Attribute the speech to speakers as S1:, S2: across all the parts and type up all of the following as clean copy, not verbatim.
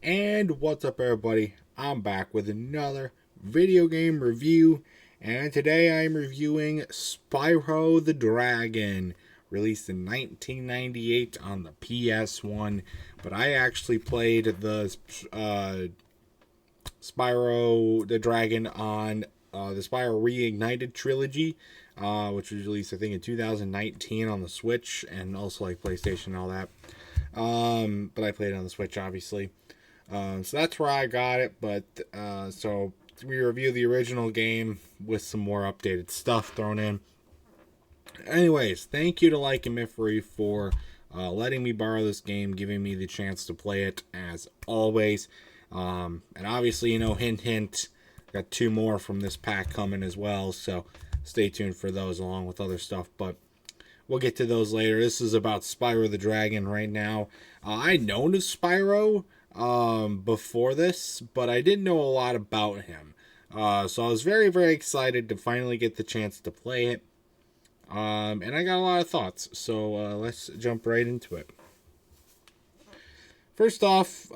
S1: And what's up, everybody? I'm back with another video game review, and today I'm reviewing Spyro the Dragon, released in 1998 on the PS1. But I actually played the Spyro the Dragon on the Spyro Reignited trilogy, which was released I think in 2019 on the Switch and also like PlayStation and all that. But I played it on the Switch, obviously. So that's where I got it. But so we review the original game with some more updated stuff thrown in. Anyways, thank you to LikunMiffery for letting me borrow this game, giving me the chance to play it as always. And obviously, hint, hint, got 2 more from this pack coming as well. So stay tuned for those along with other stuff. But we'll get to those later. This is about Spyro the Dragon right now. I'd known of Spyro before this, but I didn't know a lot about him. So I was very, very excited to finally get the chance to play it. And I got a lot of thoughts. So let's jump right into it. First off,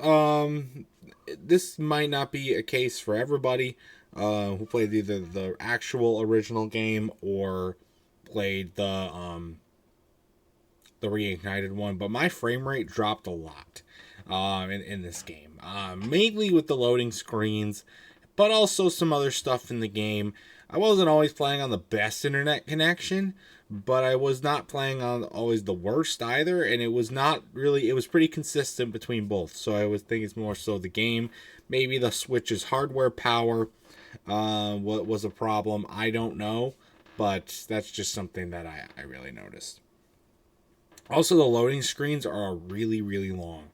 S1: this might not be a case for everybody who played either the actual original game or played the Reignited one, but my frame rate dropped a lot in this game, mainly with the loading screens, but also some other stuff in the game. I wasn't always playing on the best internet connection, but I was not playing on always the worst either, and it was pretty consistent between both. So I was thinking it's more so the game, maybe the Switch's hardware power what was a problem, I don't know, but that's just something that I really noticed. Also, the loading screens are really, really long.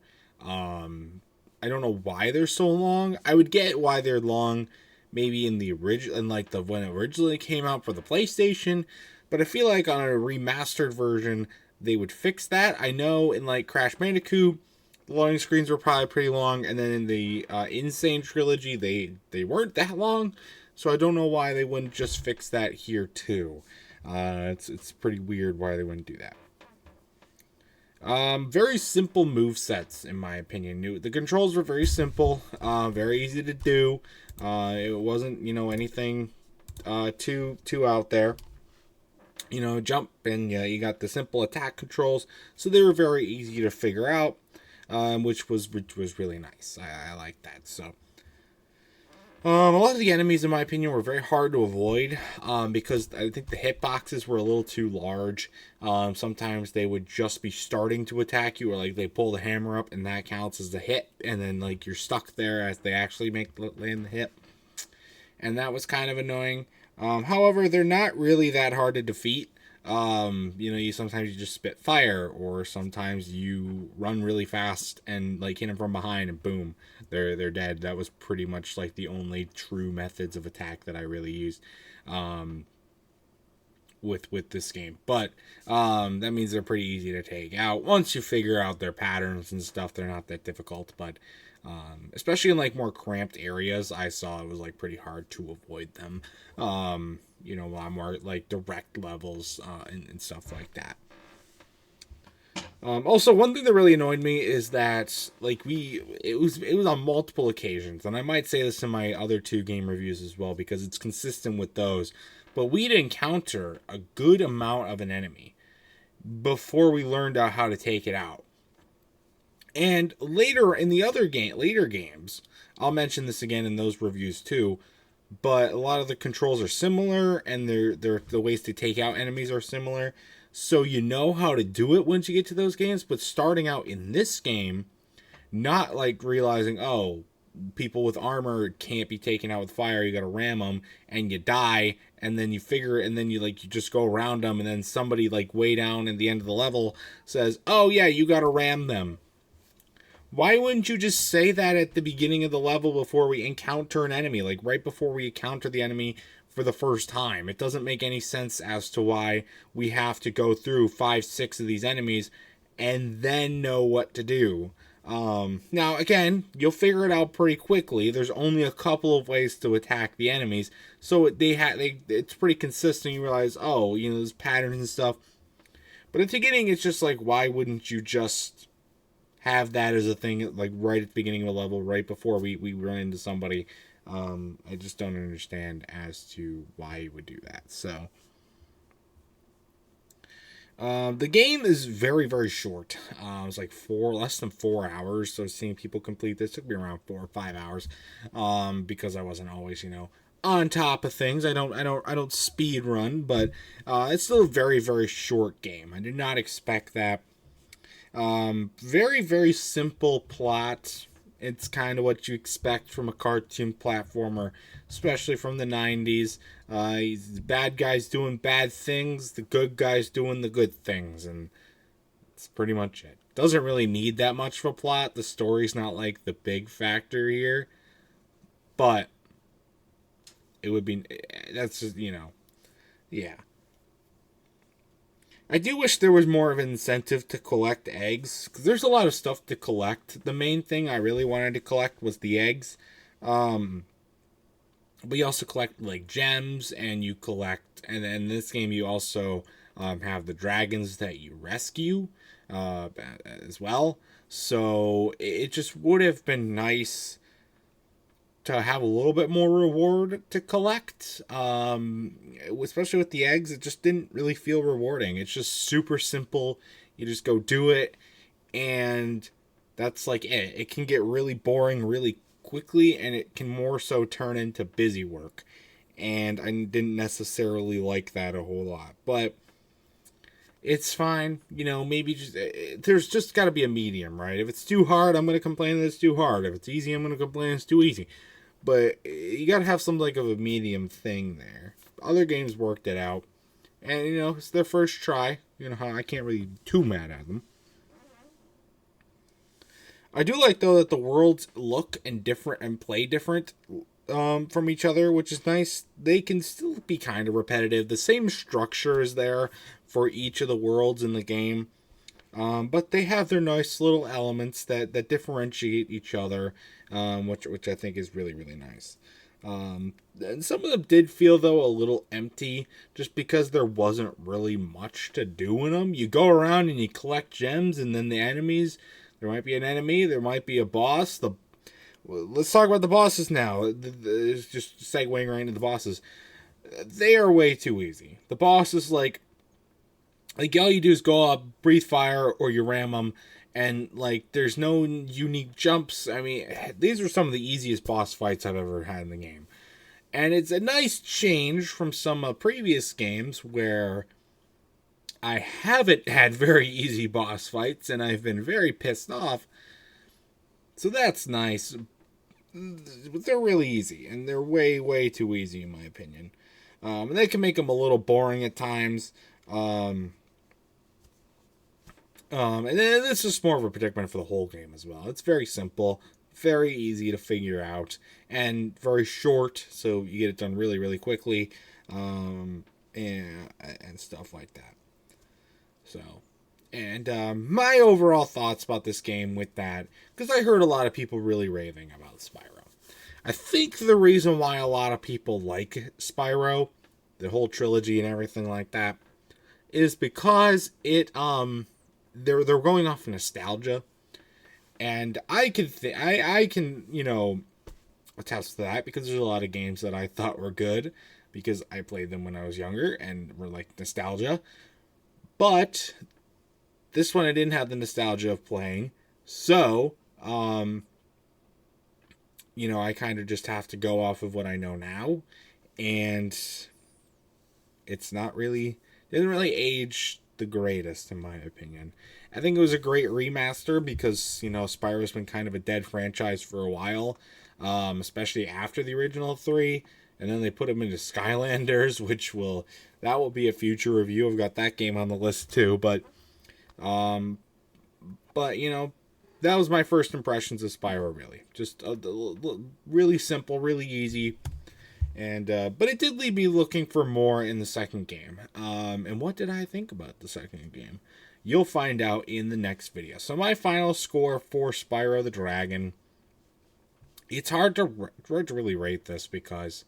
S1: I don't know why they're so long. I would get why they're long, maybe in the original, when it originally came out for the PlayStation. But I feel like on a remastered version, they would fix that. I know in like Crash Bandicoot, the loading screens were probably pretty long, and then in the Insane trilogy, they weren't that long. So I don't know why they wouldn't just fix that here too. It's pretty weird why they wouldn't do that. Very simple move sets, in my opinion. The controls were very simple, very easy to do. It wasn't, anything too out there. Jump, and you got the simple attack controls, so they were very easy to figure out, which was really nice. I like that. So. A lot of the enemies, in my opinion, were very hard to avoid because I think the hitboxes were a little too large. Sometimes they would just be starting to attack you, or like they pull the hammer up and that counts as the hit, and then like you're stuck there as they actually land the hit. And that was kind of annoying. However, they're not really that hard to defeat. Sometimes you just spit fire, or sometimes you run really fast and like hit them from behind, and boom, they're dead. That was pretty much like the only true methods of attack that I really used with this game. But that means they're pretty easy to take out once you figure out their patterns and stuff. They're not that difficult, but especially in like more cramped areas, I saw it was like pretty hard to avoid them. On more like direct levels and stuff like that. Also, one thing that really annoyed me is that it was on multiple occasions, and I might say this in my other 2 game reviews as well because it's consistent with those. But we'd encounter a good amount of an enemy before we learned out how to take it out. And later in the later games, I'll mention this again in those reviews too. But a lot of the controls are similar, and the ways to take out enemies are similar. So you know how to do it once you get to those games. But starting out in this game, not like realizing, oh, people with armor can't be taken out with fire. You got to ram them, and you die, and then you just go around them, and then somebody like way down at the end of the level says, oh yeah, you got to ram them. Why wouldn't you just say that at the beginning of the level before we encounter an enemy? Like right before we encounter the enemy for the first time. It doesn't make any sense as to why we have to go through 5, 6 of these enemies and then know what to do. Now, again, you'll figure it out pretty quickly. There's only a couple of ways to attack the enemies. So it's pretty consistent. You realize, oh, there's patterns and stuff. But at the beginning, it's just like, why wouldn't you just have that as a thing, like right at the beginning of a level, right before we run into somebody. I just don't understand as to why he would do that. So, the game is very, very short. It was like less than 4 hours. So seeing people complete this took me around 4 or 5 hours. Because I wasn't always, on top of things. I don't speed run, but it's still a very, very short game. I did not expect that. Very, very simple plot. It's kind of what you expect from a cartoon platformer, especially from the 90s. The bad guys doing bad things, the good guys doing the good things, and that's pretty much it. Doesn't really need that much of a plot. The story's not like the big factor here, but it would be, that's just, yeah. I do wish there was more of an incentive to collect eggs, because there's a lot of stuff to collect. The main thing I really wanted to collect was the eggs. But you also collect, like, gems, and you collect, and in this game you also have the dragons that you rescue as well. So it just would have been nice to have a little bit more reward to collect, especially with the eggs. It just didn't really feel rewarding. It's just super simple. You just go do it, and that's like it. It can get really boring really quickly, and it can more so turn into busy work, and I didn't necessarily like that a whole lot, but it's fine. Maybe just there's just got to be a medium, right? If it's too hard, I'm going to complain that it's too hard. If it's easy, I'm going to complain it's too easy. But you got to have some like of a medium thing there. Other games worked it out. And, it's their first try. I can't really be too mad at them. I do like, though, that the worlds look and different and play different from each other, which is nice. They can still be kind of repetitive. The same structure is there for each of the worlds in the game. But they have their nice little elements that differentiate each other, which I think is really, really nice. And some of them did feel, though, a little empty, just because there wasn't really much to do in them. You go around and you collect gems, and then the enemies, there might be an enemy, there might be a boss. Let's talk about the bosses now. It's just segueing right into the bosses. They are way too easy. The boss is like all you do is go up, breathe fire, or you ram them, and there's no unique jumps. I mean, these are some of the easiest boss fights I've ever had in the game, and it's a nice change from some previous games where I haven't had very easy boss fights, and I've been very pissed off. So that's nice. But they're really easy, and they're way, way too easy in my opinion. And they can make them a little boring at times. And then this is more of a predicament for the whole game as well. It's very simple, very easy to figure out, and very short, so you get it done really, really quickly, and stuff like that. So, and my overall thoughts about this game with that, because I heard a lot of people really raving about Spyro. I think the reason why a lot of people like Spyro, the whole trilogy and everything like that, is because it they're going off nostalgia, and I can attest to that, because there's a lot of games that I thought were good because I played them when I was younger and were like nostalgia, but this one I didn't have the nostalgia of playing, so I kind of just have to go off of what I know now, and it's not really, didn't really age the greatest in my opinion. I think it was a great remaster because Spyro's been kind of a dead franchise for a while, especially after the original 3, and then they put him into Skylanders, that will be a future review. I've got that game on the list too, but that was my first impressions of Spyro. Really, just really simple, really easy. And but it did leave me looking for more in the second game. And what did I think about the second game? You'll find out in the next video. So my final score for Spyro the Dragon. It's hard to really rate this because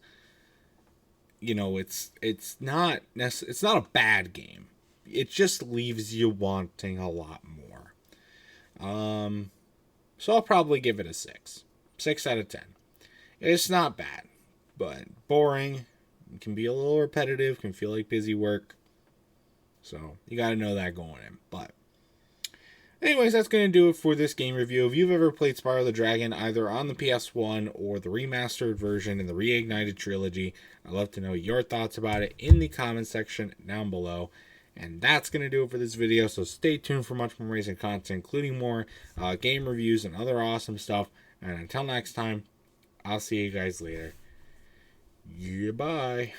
S1: it's not a bad game. It just leaves you wanting a lot more. So I'll probably give it a 6. 6 out of 10. It's not bad, but boring. It can be a little repetitive, can feel like busy work. So you got to know that going in. But anyways, that's going to do it for this game review. If you've ever played Spyro the Dragon, either on the PS1 or the remastered version in the Reignited trilogy, I'd love to know your thoughts about it in the comment section down below. And that's going to do it for this video, so stay tuned for much more racing content, including more game reviews and other awesome stuff. And until next time, I'll see you guys later. Goodbye.